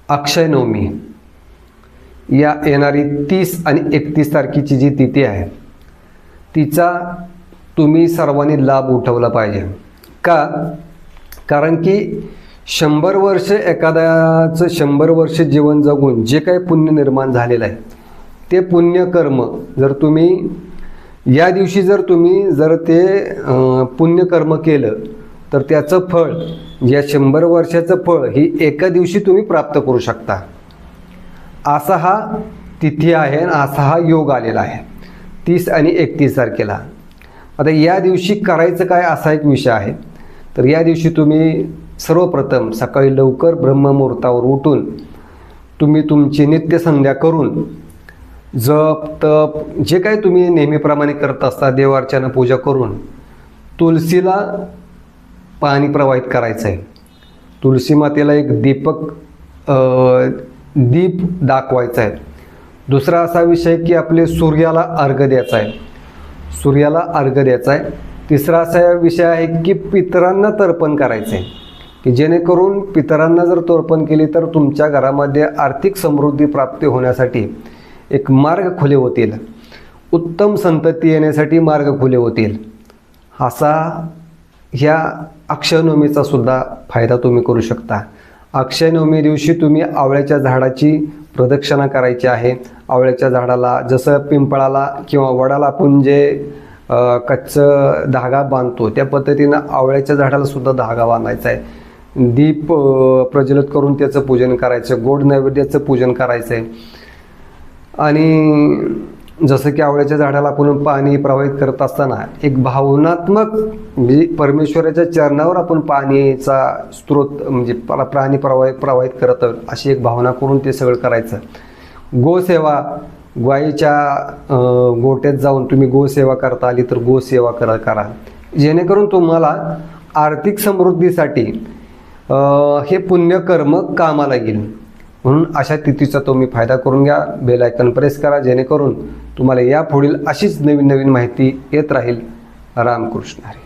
अक्षय नवमी या येणारी 30 आणि 31 तारखेची जी तिथी आहे तिचा तुम्ही सर्वांनी लाभ उठवला पाहिजे. कारण की 100 वर्ष एखाद्याचं 100 वर्ष जीवन जगून जे काही पुण्य निर्माण झालेलं आहे ते पुण्यकर्म जर तुम्ही या दिवशी जर ते पुण्यकर्म केलं तर त्याचं फळ या 100 वर्षाचं फळ ही एका दिवशी तुम्ही प्राप्त करू शकता. असा हा तिथी आहे आणि असा हा योग आलेला आहे 30 आणि 31 तारखेला. आता या दिवशी करायचं काय असा एक विषय आहे. तर या दिवशी तुम्ही सर्वप्रथम सकाळी लवकर ब्रह्ममुहूर्तावर उठून तुम्ही तुमची नित्यसंध्या करून जप तप जे काही तुम्ही नेहमीप्रमाणे करत असता देवार्चना पूजा करून तुलसीला पाणी प्रवाहित करायचं आहे. तुलसी मातेला एक दीप दाखवायचा आहे. दुसरा असा विषय की आपले सूर्याला अर्घ्य द्यायचा आहे. तिसरा असा विषय आहे की पितरांना तर्पण करायचं आहे की जेणेकरून पितरांना जर तर्पण केली तर तुमच्या घरामध्ये आर्थिक समृद्धी प्राप्ती होण्यासाठी एक मार्ग खुले होतील, उत्तम संतती येण्यासाठी मार्ग खुले होतील. असा ह्या अक्षय नवमीचा सुद्धा फायदा तुम्ही करू शकता. अक्षय नवमी दिवशी तुम्ही आवळ्याच्या झाडाची प्रदक्षिणा करायची आहे. आवळ्याच्या झाडाला जसं पिंपळाला किंवा वडाला आपण जे कच्चं धागा बांधतो त्या पद्धतीनं आवळ्याच्या झाडाला सुद्धा धागा बांधायचा आहे. दीप प्रज्वलित करून त्याचं पूजन करायचं, गोड नैवेद्याचं पूजन करायचं आहे. आणि जसं की आवळ्याच्या झाडाला आपण पाणी प्रवाहित करत असताना एक भावनात्मक म्हणजे परमेश्वराच्या चरणावर आपण पाण्याचा स्रोत म्हणजे प्राणी प्रवाहित करत अशी एक भावना करून ते सगळं करायचं. गोसेवा गायीच्या गोट्यात जाऊन तुम्ही गोसेवा करता आली तर गोसेवा करा जेणेकरून तुम्हाला आर्थिक समृद्धीसाठी हे पुण्यकर्म कामाला येईल. म्हणून अशा तिथीचा तुम्ही फायदा करून घ्या. बेल आयकॉन प्रेस करा जेणेकरून तुम्हाला यापुढील अशीच नवीन माहिती येत राहील. रामकृष्ण हरी.